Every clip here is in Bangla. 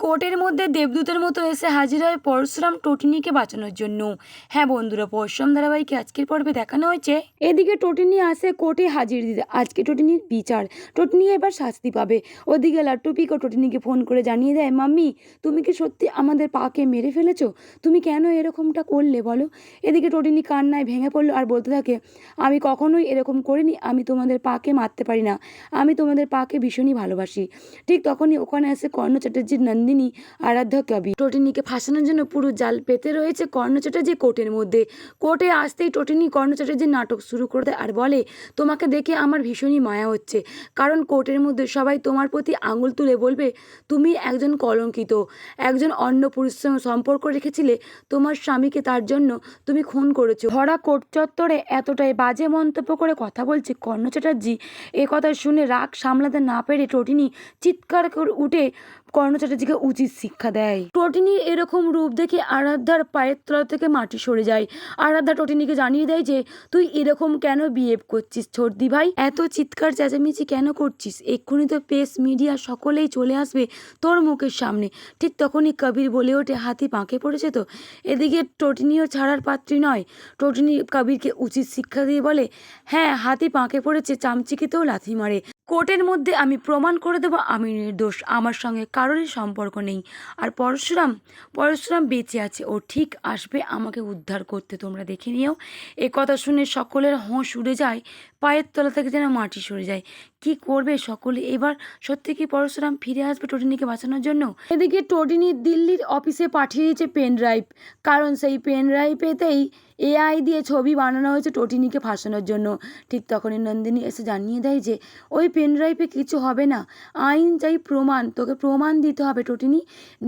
কোর্টের মধ্যে দেবদূতের মতো এসে হাজির হয় পরশুরাম টোটিনিকে বাঁচানোর জন্য। হ্যাঁ বন্ধুরা, পরশুরাম ধারাবাহিকে আজকের পর্বে দেখানো হয়েছে এদিকে টোটিনি আসে কোর্টে হাজির দিতে। আজকে টোটিনির বিচার, টোটিনি এবার শাস্তি পাবে। ওদিকে লাট্টু পিকো টোটিনিকে ফোন করে জানিয়ে দেয়, মাম্মি তুমি কি সত্যি আমাদের পাকে মেরে ফেলেছো? তুমি কেন এরকমটা করলে বলো? এদিকে টোটিনি কান্নায় ভেঙে পড়লো আর বলতে থাকে, আমি কখনোই এরকম করিনি, আমি তোমাদের পাকে মারতে পারি না, আমি তোমাদের পাকে ভীষণই ভালোবাসি। ঠিক তখনই ওখানে আসে কর্ণ চ্যাটার্জির নন্দিনী, আরাধ্যা, কবি। টোটিনিকে ফাঁসানোর জন্য পুরো জাল পেতে রয়েছে কর্ণ চ্যাটার্জি কোর্টের মধ্যে। কোর্টে আসতেই টোটিনি কর্ণ চ্যাটার্জির নাটক শুরু করে দেয় আর বলে, তোমাকে দেখে আমার ভীষণই মায়া হচ্ছে, কারণ কোর্টের মধ্যে সবাই তোমার প্রতি আঙুল তুলে বলবে তুমি একজন কলঙ্কিত, একজন অন্য পুরুষের সঙ্গে সম্পর্ক রেখেছিলে, তোমার স্বামীকে, তার জন্য তুমি খুন করেছো। ভরা কোর্ট চত্বরে এতটাই বাজে মন্তব্য করে কথা বলছে কর্ণ চ্যাটার্জি। এ কথা শুনে রাগ সামলাতে না পেরে টোটিনি চিৎকার করে উঠে কর্ণ চ্যাটার্জিকে উচিত শিক্ষা দেয়। টোটিনির এরকম রূপ দেখে আরাধ্যার পায়ের তলা থেকে মাটি সরে যায়। আরাধ্যা টোটিনিকে জানিয়ে দেয় যে, তুই এরকম কেন বিহেভ করছিস ছোটদি ভাই, এত চিৎকার চেঁচামেচি কেন করছিস? এক্ষুনি তো প্রেস মিডিয়া সকলেই চলে আসবে তোর মুখের সামনে। ঠিক তখনই কবির বলে ওঠে, হাতি পাঁকে পড়েছে তো। এদিকে টোটিনিও ছাড়ার পাত্রী নয়। টোটিনি কবিরকে উচিত শিক্ষা দিয়ে বলে, হ্যাঁ হাতি পাঁকে পড়েছে, চামচিকিতেও লাথি মারে। কোর্টের মধ্যে আমি প্রমাণ করে দেবো আমি নির্দোষ, আমার সঙ্গে কারোরই সম্পর্ক নেই। আর পরশুরাম বেঁচে আছে, ও ঠিক আসবে আমাকে উদ্ধার করতে, তোমরা দেখে নিও। এ কথা শুনে সকলের হোঁশ উড়ে যায়, পায়ের তলা থেকে যেন মাটি সরে যায়। কি করবে সকলে এবার? সত্যি কি পরশুরাম ফিরে আসবে টোটিনিকে বাঁচানোর জন্য? এদিকে টোটিনি দিল্লির অফিসে পাঠিয়ে দিয়েছে পেন ড্রাইভ, কারণ সেই পেন ড্রাইভেতেই এআই দিয়ে ছবি বানানো হয়েছে টোটিনিকে ফাঁসানোর জন্য। ঠিক তখনই নন্দিনী এসে জানিয়ে দেয় যে, ওই পেন ড্রাইভে কিছু হবে না, আইন চাই প্রমাণ, তোকে প্রমাণ দিতে হবে টোটিনি।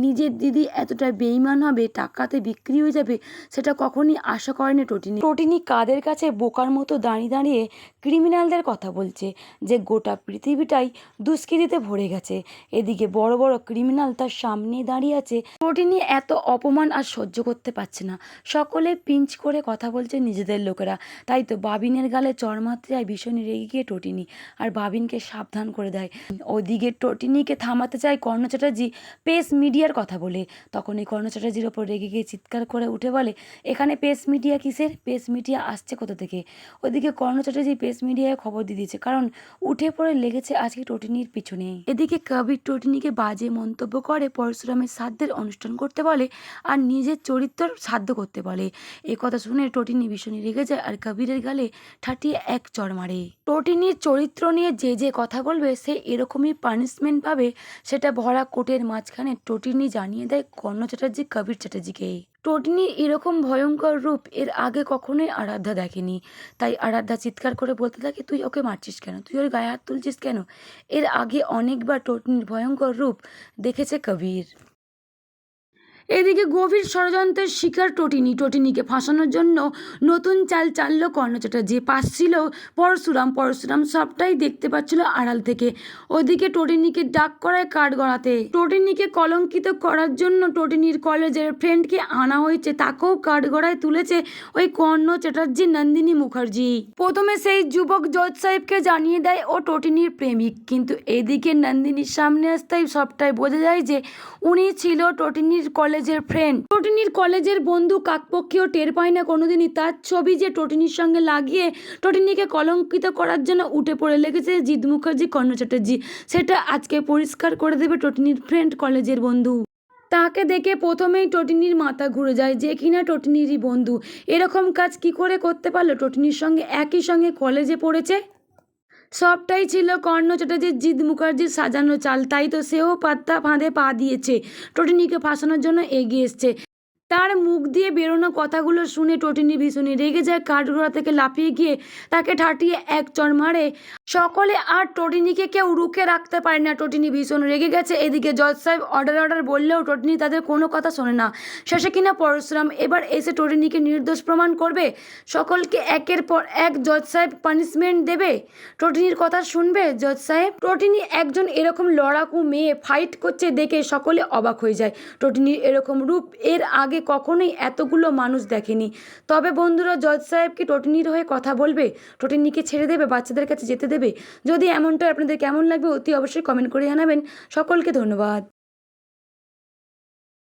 নিজের দিদি এতটা বেইমান হবে, টাকাতে বিক্রি হয়ে যাবে, সেটা কখনই আশা করেনি টোটিনি। টোটিনি কাদের কাছে বোকার মতো দাঁড়িয়ে দাঁড়িয়ে ক্রিমিনালদের কথা বলছে, যে গোটা পৃথিবীটাই দুষ্কৃতিতে ভরে গেছে। এদিকে বড় বড় ক্রিমিনাল তার সামনে দাঁড়িয়ে আছে। টোটিনি এত অপমান আর সহ্য করতে পারছে না। সকলে পিঞ্চ করে কথা বলছে নিজেদের লোকেরা। তাই তো বাবিনের গালে চড় মারতে যায় ভীষণই রেগে গিয়ে টোটিনি, আর বাবিনকে সাবধান করে দেয়। ওদিকে টোটিনিকে থামাতে চায় কর্ণ চ্যাটার্জি প্রেস মিডিয়ার কথা বলে। তখন এই কর্ণ চ্যাটার্জির ওপর রেগে গিয়ে চিৎকার করে উঠে বলে, এখানে প্রেস মিডিয়া কিসের? প্রেস মিডিয়া আসছে কোথা থেকে? ওদিকে কর্ণ চ্যাটার্জি প্রেস মিডিয়ায় খবর দিয়ে দিয়েছে, কারণ উঠে পড়ে লেগেছে আজকে টোটিনির পিছনে। এদিকে কবির টোটিনিকে বাজে মন্তব্য করে, পরশুরামের শ্রাদ্ধের অনুষ্ঠান করতে বলে আর নিজের চরিত্র শ্রাদ্ধ করতে বলে। এ কথা শুনে টোটিনি ভীষণই রেগে যায় আর কবিরের গালে ঠাটিয়ে এক চড় মারে। টোটিনির চরিত্র নিয়ে যে যে কথা বলবে সে এরকমই পানিশমেন্ট পাবে, সেটা ভরা কোর্টের মাঝখানে টোটিনি জানিয়ে দেয় কর্ণ চ্যাটার্জি কবির চ্যাটার্জিকে। টোটিনির এরকম ভয়ঙ্কর রূপ এর আগে কখনোই আরাধ্যা দেখেনি। তাই আরাধ্যা চিৎকার করে বলতে থাকে, তুই ওকে মারছিস কেন, তুই ওর গায়ে হাত তুলছিস কেন? এর আগে অনেকবার টোটিনির ভয়ঙ্কর রূপ দেখেছে কবির। এদিকে গভীর ষড়যন্ত্রের শিকার টোটিনিকে ফাঁসানোর জন্য নতুন চাল চাললো কর্ণ চ্যাটার্জি। পাচ্ছিল পরশুরাম সবটাই দেখতে পাচ্ছিল আড়াল থেকে। ওদিকে টোটিনিকে ডাক করায় কাঠ গড়াতে। টোটিনিকে কলঙ্কিত করার জন্য টোটিনির কলেজের ফ্রেন্ডকে আনা হয়েছে, তাকেও কাঠ গড়ায় তুলেছে ওই কর্ণ চ্যাটার্জি, নন্দিনী মুখার্জি। প্রথমে সেই যুবক জজ সাহেবকে জানিয়ে দেয় ও টোটিনির প্রেমিক, কিন্তু এদিকে নন্দিনীর সামনে আসতেই সবটাই বোঝা যায় যে উনি ছিল টোটিনির কলেজের ফ্রেন্ড। টোটিনির কলেজের বন্ধু কাকপক্ষেও টের পায় না কোনোদিনই তার ছবি যে টোটিনির সঙ্গে লাগিয়ে টোটিনিকে কলঙ্কিত করার জন্য উঠে পড়ে লেগেছে জিৎ মুখার্জি, কর্ণ চ্যাটার্জি। সেটা আজকে পরিষ্কার করে দেবে টোটিনির ফ্রেন্ড, কলেজের বন্ধু। তাকে দেখে প্রথমেই টোটিনির মাথা ঘুরে যায়, যে কিনা টোটিনিরই বন্ধু। এরকম কাজ কি করে করতে পারলো? টোটিনির সঙ্গে একই সঙ্গে কলেজে পড়েছে। সবটাই ছিল কর্ণ চ্যাটার্জির, জিৎ মুখার্জির সাজানো চাল। তাই তো সেও পাত্তা ফাঁদে পা দিয়েছে, টোটিনিকে ফাঁসানোর জন্য এগিয়ে এসছে। তার মুখ দিয়ে বেরোনো কথাগুলো শুনে টোটিনি ভীষণই রেগে যায়, কাঠগড়া থেকে লাফিয়ে গিয়ে তাকে ঠাটিয়ে এক চড় মারে। সকলে আর টোটিনিকে কেউ রুখে রাখতে পারে না, টোটিনি ভীষণ রেগে গেছে। এদিকে জজ সাহেব অর্ডার বললেও টোটিনি তাদের কোনো কথা শোনে না। শেষে কিনা পরশুরাম এবার এসে টোটিনিকে নির্দোষ প্রমাণ করবে। সকলকে একের পর এক জজ সাহেব পানিশমেন্ট দেবে। টোটিনির কথা শুনবে জজ সাহেব? টোটিনি একজন এরকম লড়াকু মেয়ে ফাইট করছে দেখে সকলে অবাক হয়ে যায়। টোটিনির এরকম রূপ এর আগে কখনোই এতগুলো মানুষ দেখেনি। তবে বন্ধুরা, জজ সাহেব কি টোটিনির হয়ে কথা বলবে? টোটিনিকে ছেড়ে দেবে, বাচ্চাদের কাছে যেতে দেবে? যদি এমনটা আপনাদের কেমন লাগবে অতি অবশ্যই কমেন্ট করে জানাবেন। সকলকে ধন্যবাদ।